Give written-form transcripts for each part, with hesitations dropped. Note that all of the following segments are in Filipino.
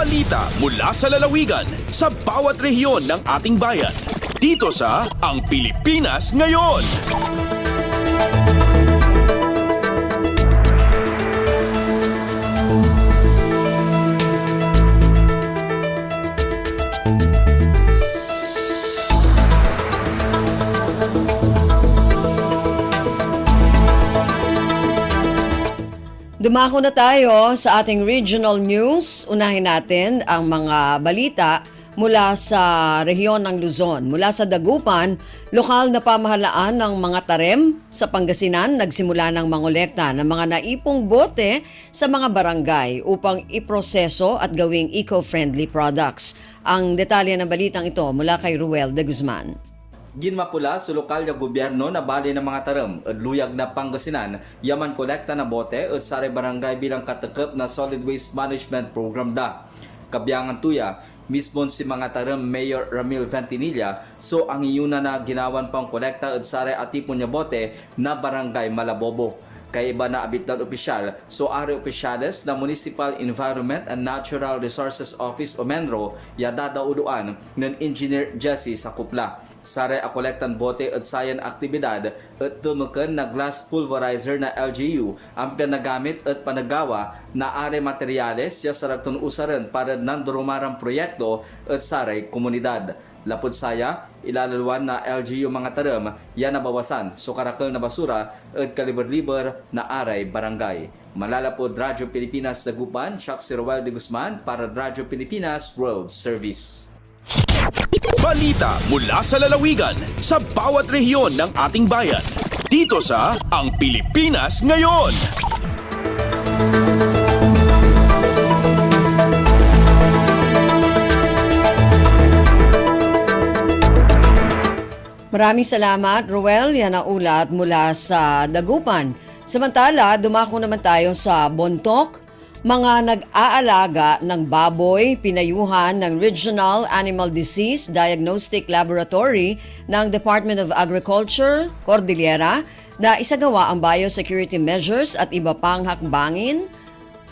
Balita mula sa lalawigan sa bawat rehiyon ng ating bayan. Dito sa Ang Pilipinas Ngayon. Dumako na tayo sa ating regional news. Unahin natin ang mga balita mula sa rehiyon ng Luzon. Mula sa Dagupan, lokal na pamahalaan ng mga tarem sa Pangasinan nagsimula ng mangolekta ng mga naipong bote sa mga barangay upang iproseso at gawing eco-friendly products. Ang detalye ng balitang ito mula kay Ruel de Guzman. Ginmapula sa lokal na gobyerno na bali ng mga taram at luyag na Pangasinan, yaman kolekta na bote at sari barangay bilang katakip na solid waste management program da. Kabiyangan tuya, mismo si mga taram Mayor Ramil Ventinilla, so ang iyuna na ginawan pang kolekta at sari atipon niya bote na barangay Malabobo. Kay iba na abit ng opisyal, so ari opisyales na Municipal Environment and Natural Resources Office o MENRO, yadadauduan ng Engineer Jesse sa kupla. Sare a kolektan bote at sayan aktibidad at tumukan na glass pulverizer na LGU ang pinagamit at panagawa na are materyales ya saratun usaran para nandurumarang proyekto at sare komunidad. Lapod saya, ilalalwan na LGU mga taram yan nabawasan so karakal na basura at kaliber-liber na aray barangay. Malalapod Radyo Pilipinas Dagupan, Chuck Ruel de Guzman para Radyo Pilipinas World Service. Balita mula sa lalawigan sa bawat rehiyon ng ating bayan. Dito sa Ang Pilipinas Ngayon. Maraming salamat, Ruel. Yan ang ulat mula sa Dagupan. Samantala, dumako naman tayo sa Bontoc. Mga nag-aalaga ng baboy, pinayuhan ng Regional Animal Disease Diagnostic Laboratory ng Department of Agriculture, Cordillera, na isagawa ang biosecurity measures at iba pang hakbangin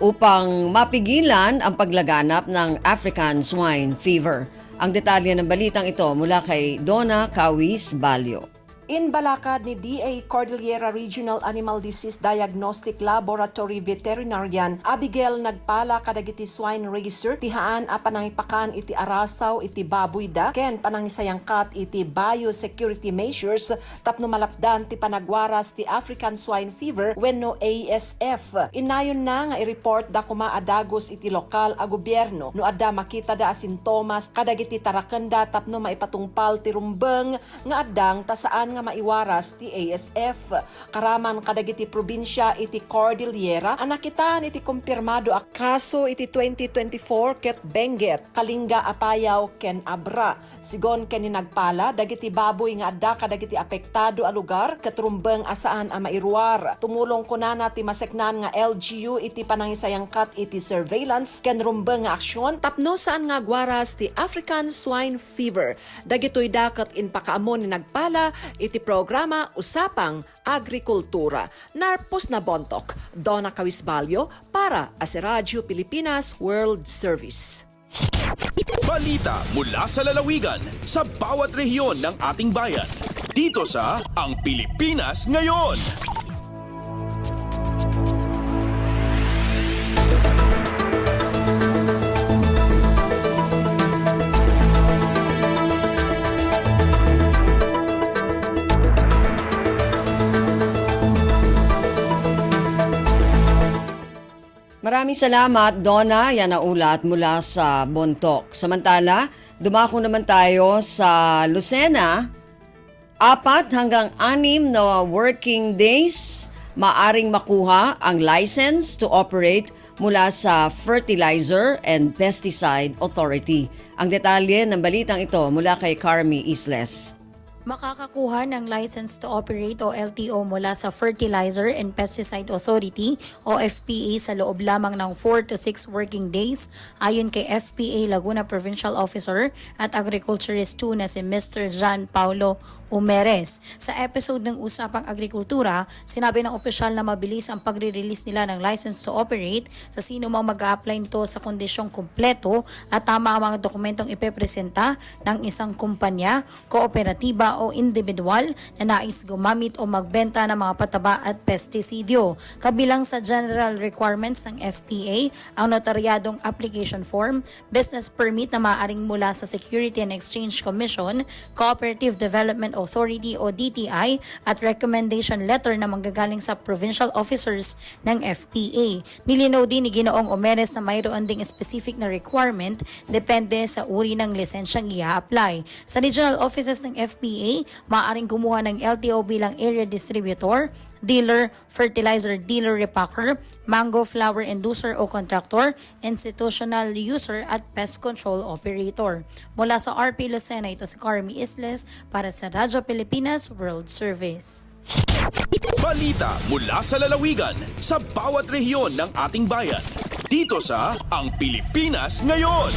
upang mapigilan ang paglaganap ng African Swine Fever. Ang detalye ng balitang ito mula kay Donna Kawis Balyo. Inbalakad ni DA Cordillera Regional Animal Disease Diagnostic Laboratory Veterinarian Abigail nagpala kadagiti swine racer tihaan a panangipakan iti arasaw iti baboy da ken panangisayangkat iti biosecurity measures tapno malapdan ti panagwaras ti African Swine Fever wenno ASF. Inayon na nga i-report da kuma adagos iti lokal a gobyerno no adda makita da asintomas kadagiti tarakenda tapno maipatungpal ti rumbeng nga addang tasaan nga maiwaras ti ASF. Karaman kadagiti probinsya iti Cordillera anakitaan iti kumpirmado a kaso iti 2024 ket Benguet, Kalinga, Apayao ken Abra. Sigon ken nagpala dagiti baboy nga adda kadagiti apektado a lugar ket rumbeng asaan a mairuar. Tumulong kunana ti maseknan nga LGU iti panangisayangkat iti surveillance ken rumbeng nga aksyon tapno saan nga gwaras ti African Swine Fever. Dagitoy daket inpakaamon ni nagpala iti programa Usapang Agrikultura. Narpos na Bontoc, Donna Kawisbalyo para sa Radyo Pilipinas World Service. Balita mula sa lalawigan sa bawat rehiyon ng ating bayan. Dito sa Ang Pilipinas Ngayon. Maraming salamat, Donna. Yan ang ulat mula sa Bontoc. Samantala, dumako naman tayo sa Lucena. 4 hanggang 6 na working days maaring makuha ang license to operate mula sa Fertilizer and Pesticide Authority. Ang detalye ng balitang ito mula kay Carmi Isles. Makakakuha ng License to Operate o LTO mula sa Fertilizer and Pesticide Authority o FPA sa loob lamang ng 4 to 6 working days ayon kay FPA Laguna Provincial Officer at Agriculturist 2 na si Mr. John Paulo Umeres. Sa episode ng Usapang Agrikultura, sinabi ng opisyal na mabilis ang pagre-release nila ng License to Operate sa sino mang mag-a-apply nito sa kondisyong kumpleto at tama ang mga dokumentong ipepresenta ng isang kumpanya, kooperatiba o individual na nais gumamit o magbenta ng mga pataba at pestisidyo. Kabilang sa general requirements ng FPA ang notaryadong application form, business permit na maaaring mula sa Security and Exchange Commission, Cooperative Development Authority o DTI at recommendation letter na manggagaling sa provincial officers ng FPA. Nilinaw din ni Ginoong Omeres na mayroon ding specific na requirement depende sa uri ng lisensyang i-apply. Sa regional offices ng FPA, maaaring kumuha ng LTO bilang area distributor, dealer, fertilizer dealer repacker, mango flower inducer o contractor, institutional user at pest control operator. Mula sa RP Lucena, ito si Carmi Isles para sa Radyo Pilipinas World Service. Balita mula sa lalawigan sa bawat rehiyon ng ating bayan. Dito sa Ang Pilipinas Ngayon.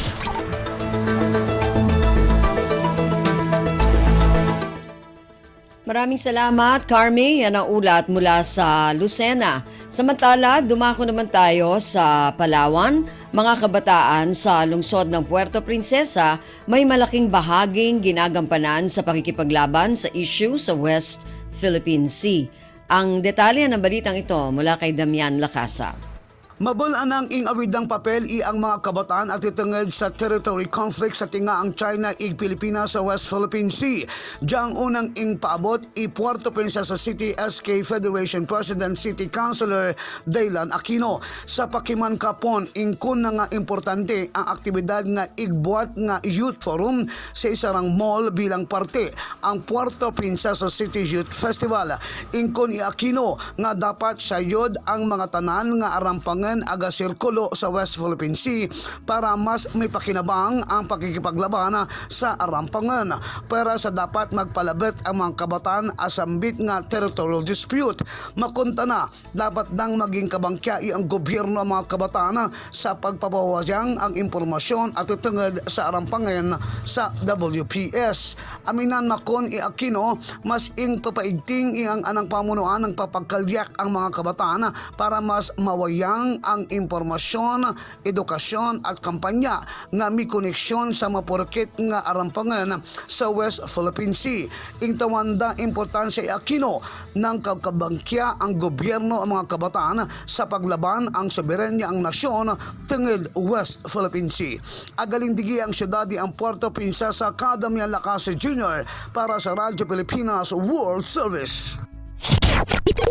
Maraming salamat, Carmi. Yan ang ulat mula sa Lucena. Samantala, dumako naman tayo sa Palawan. Mga kabataan sa lungsod ng Puerto Princesa may malaking bahaging ginagampanan sa pakikipaglaban sa issue sa West Philippine Sea. Ang detalye ng balitang ito mula kay Damian Lacasa. Mabulaan ang ingawidang papel ang mga kabataan at itungod sa territory conflict sa tingaang China ig Pilipinas sa West Philippine Sea. Diyang unang paabot Puerto Princesa City SK Federation President City Councilor Daylan Aquino. Sa pakiman kapon ingkon na nga importante ang aktibidad nga igbuat nga youth forum sa isarang mall bilang parte ang Puerto Princesa City Youth Festival. Ingkon Aquino nga dapat sayod ang mga tanan nga arampangan aga sirkulo sa West Philippine Sea para mas may pakinabang ang pakikipaglaban sa arampangan. Para sa dapat magpalabit ang mga kabataan asambit nga territorial dispute. Makunta na dapat nang maging kabangkya ang gobyerno mga kabataan sa pagpapawasyang ang impormasyon at tutungod sa arampangan sa WPS. Aminan makon Aquino mas ing papaigting ang anang pamunuan ng papagkalyak ang mga kabataan para mas mawayang ang impormasyon, edukasyon at kampanya nga may koneksyon sa mapurkit nga arampangan sa West Philippine Sea. Ing tawanda importansya Aquino ng kakabangkya ang gobyerno ang mga kabataan sa paglaban ang soberenya ang nasyon tungod West Philippine Sea. Agalindigi ang syudad ang Puerto Princesa Damian Lacasa Jr. para sa Radyo Pilipinas World Service.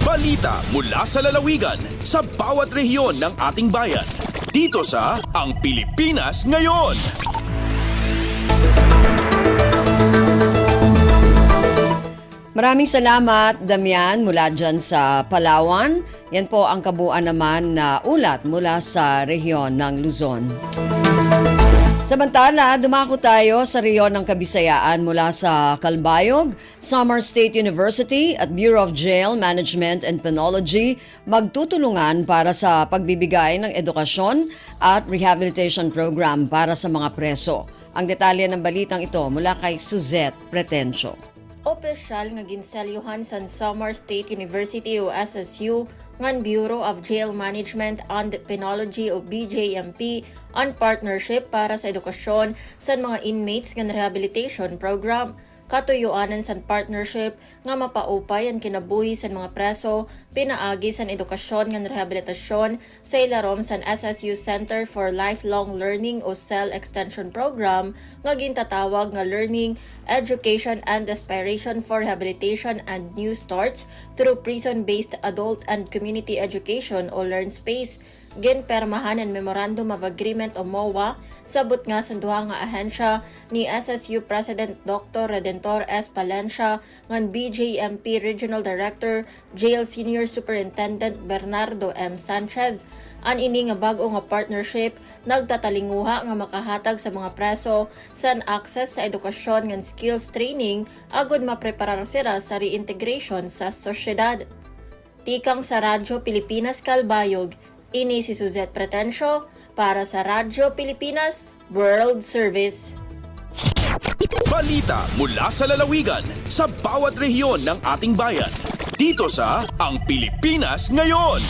Balita mula sa lalawigan sa bawat rehiyon ng ating bayan. Dito sa Ang Pilipinas Ngayon. Maraming salamat, Damian, mula dyan sa Palawan. Yan po ang kabuuan naman na ulat mula sa rehiyon ng Luzon. Samantala, dumako tayo sa rehiyon ng Kabisayaan mula sa Calbayog, Samar State University at Bureau of Jail Management and Penology magtutulungan para sa pagbibigay ng edukasyon at rehabilitation program para sa mga preso. Ang detalye ng balitang ito mula kay Suzette Pretencio. Opisyal nga ginselyuhan sa Samar State University o SSU ngan Bureau of Jail Management and Penology o BJMP on partnership para sa edukasyon sa mga inmates ngan rehabilitation program. Katuyuanan sa partnership nga mapaupay ang kinabuhi sa mga preso, pinaagi sa edukasyon ngan rehabilitasyon sa ilarom sa SSU Center for Lifelong Learning o CEL Extension Program nga gintatawag nga Learning, Education and Aspiration for Rehabilitation and New Starts through Prison-Based Adult and Community Education o LearnSpace. ginpermahan ang Memorandum of Agreement o MOA sabot nga sa duha nga ahensya ni SSU President Dr. Redentor S. Palencia ngan BJMP Regional Director Jail Senior Superintendent Bernardo M. Sanchez. An ini nga bag-o nga partnership nagtatalinguha nga makahatag sa mga preso san access sa edukasyon ngan skills training agud mapreparar sila sa reintegration sa sosyedad. Tikang sa Radyo Pilipinas Kalbayog, ini si Suzette Pretencio para sa Radyo Pilipinas World Service. Balita mula sa lalawigan sa bawat rehiyon ng ating bayan. Dito sa Ang Pilipinas Ngayon.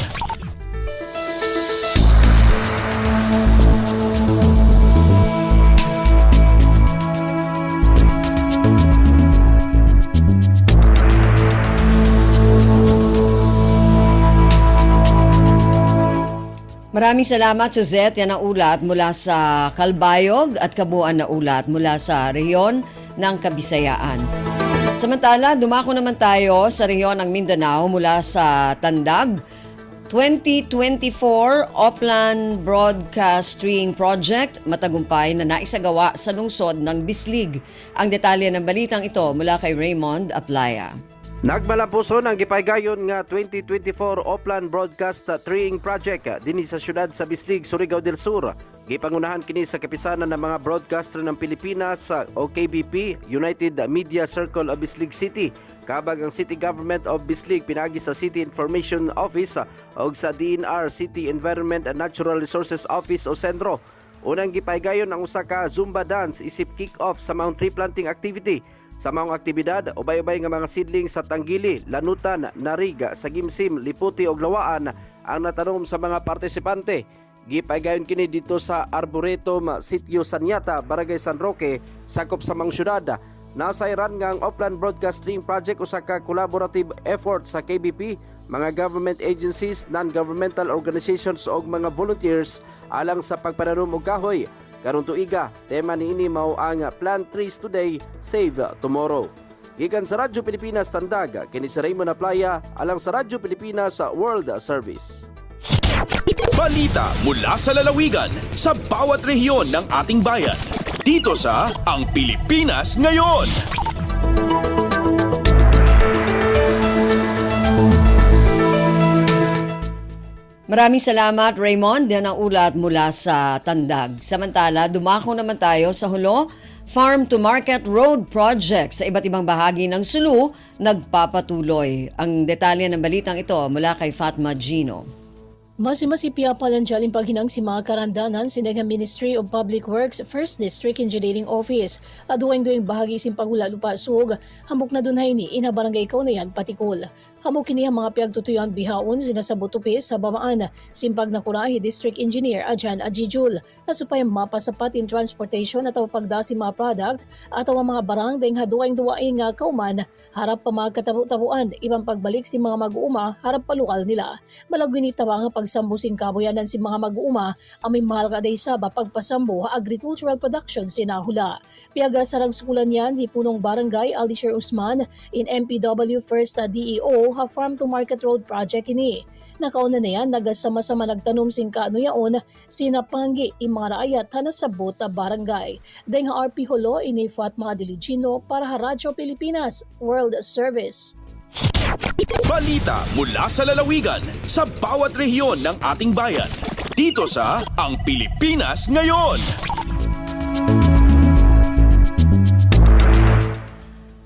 Maraming salamat, Suzette. Yan ang ulat mula sa Kalbayog at kabuuan na ulat mula sa rehiyon ng Kabisayaan. Samantala, dumako naman tayo sa rehiyon ng Mindanao mula sa Tandag. 2024 Oplan Broadcasting Project matagumpay na naisagawa sa lungsod ng Bislig. Ang detalye ng balitang ito mula kay Raymond Aplaya. Nagmalampuson ang gipaygayon nga 2024 Oplan Broadcast Treeing Project dinhi sa syudad sa Bislig, Surigao del Sur. Gipangunahan kini sa kapisanan ng mga broadcaster ng Pilipinas sa OKBP, United Media Circle of Bislig City. Kabag ang City Government of Bislig pinagi sa City Information Office o sa DNR City Environment and Natural Resources Office o Sentro. Unang gipaygayon ang usa ka Zumba dance isip kick-off sa Mount Tree Planting Activity. Sa mga aktibidad, ubay-ubay nga mga seedling sa Tanggili, Lanutan, Nariga, Sagimsim, Liputi ug Lawaan ang natanom sa mga partisipante. Gipaygayon kini dito sa Arboretum, Sitio Sanyata, Barangay San Roque, sakop sa mga syudad. Nasayran nga ang Oplan Broadcasting Project usa ka collaborative effort sa KBP, mga government agencies, non-governmental organizations ug mga volunteers alang sa pagpananom og kahoy. Karong tuiga, tema niini mao ang Plant Trees Today, Save Tomorrow. Gikan sa Radyo Pilipinas Tandag, kini si Raymond Aplaya alang sa Radyo Pilipinas World Service. Balita mula sa lalawigan sa bawat rehiyon ng ating bayan. Dito sa Ang Pilipinas Ngayon. Maraming salamat, Raymond. Yan ang ulat mula sa Tandag. Samantala, dumako naman tayo sa Hulo. Farm to Market Road Project sa iba't ibang bahagi ng Sulu nagpapatuloy. Ang detalye ng balitang ito mula kay Fatma Gino. Masimasipya palanjalin paghinang si mga karandanan sa Ministry of Public Works First District Engineering Office. Aduwing-duwing bahagi sin pangula lupa sug, hambok na dunhay ni ina barangay Kaunayan Patikol. Hambok kini ang mga piyagtutuyan bihaon sinasabot tupis sa bamaan simpag na kurahi District Engineer Ajan Ajijul. Asupay mapasapat in transportation at pagdasi mga product at ang mga barang dahil haduwing-duwaing nga kauman harap pa mga katabu-tabuan ibang pagbalik si mga mag-uuma harap palukal nila. Malagwinita mga pagsambusing kabuyanan si mga mag-uuma ang may mahal ka day saba pagpasambo agricultural production sinahula. Piyaga sarang sukulan yan di punong barangay Alisher Usman in MPW First DEO ha Farm to Market Road Project ini. Nakauna na yan, nagasama-sama nagtanom sing kaano yaon, sinapanggi yung mga raayat na nasabot na barangay. Dahil nga RP Holo, inifat mga diligino para ha Radyo Pilipinas World Service. Balita mula sa lalawigan sa bawat rehiyon ng ating bayan. Dito sa Ang Pilipinas Ngayon.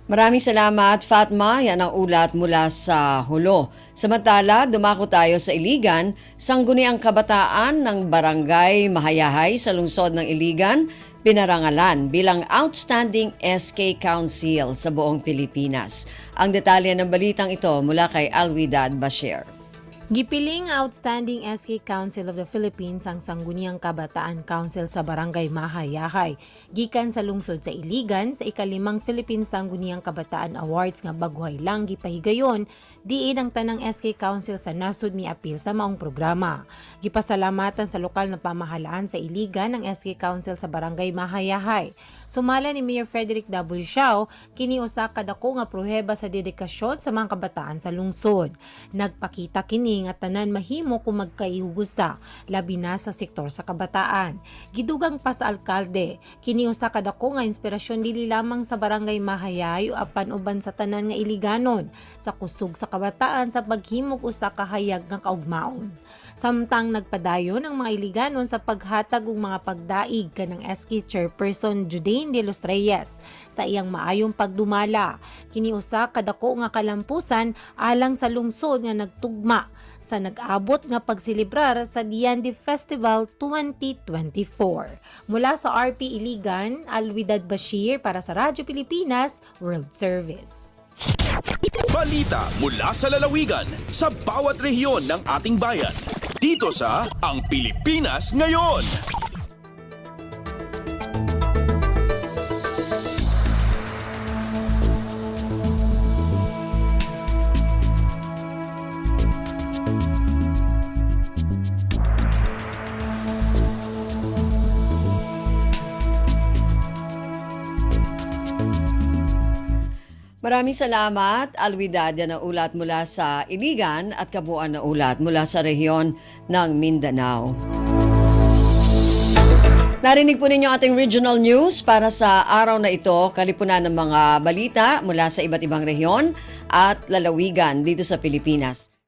Maraming salamat, Fatma. Yan ang ulat mula sa Hulo. Samantala, dumako tayo sa Iligan. Sangguniang kabataan ng Barangay Mahayahay sa lungsod ng Iligan, pinarangalan bilang Outstanding SK Council sa buong Pilipinas. Ang detalye ng balitang ito mula kay Alwidad Bashir. Gipiling Outstanding SK Council of the Philippines ang Sangguniang Kabataan Council sa Barangay Mahayahay. Gikan sa lungsod sa Iligan sa ikalimang Philippine Sangguniang Kabataan Awards nga baguhay lang gipahigayon, diin ang tanang SK Council sa nasud mi apil sa maong programa. Gipasalamatan sa lokal na pamahalaan sa Iligan ang SK Council sa Barangay Mahayahay. Sumala ni Mayor Frederick W. Siao, kini usa ka dako nga proheba sa dedikasyon sa mga kabataan sa lungsod. Nagpakita kini kini nga tanan mahimo kung magkaihugusa, labi na sa sektor sa kabataan. Gidugang pa sa alkalde, kini usa ka dako nga inspirasyon dili lamang sa barangay Mahayay o apan uban sa tanan nga iliganon sa kusog sa kabataan sa paghimog usa ka hayag nga kaugmaon. Samtang nagpadayon ang mga iliganon sa paghatag og mga pagdaig kanang SK Chairperson Judain de los Reyes sa iyang maayong pagdumala. Kini usa ka dako nga kalampusan alang sa lungsod nga nagtugma sa nag-abot nga pagsilibrar sa Diandi Festival 2024. Mula sa RP Iligan, Alwidad Bashir para sa Radyo Pilipinas World Service. Balita mula sa lalawigan sa bawat rehiyon ng ating bayan. Dito sa Ang Pilipinas Ngayon. Maraming salamat, Alwidad, yan na ulat mula sa Iligan at kabuuan na ulat mula sa rehiyon ng Mindanao. Narinig po ninyo ating regional news para sa araw na ito, kalipunan ng mga balita mula sa iba't ibang rehiyon at lalawigan dito sa Pilipinas.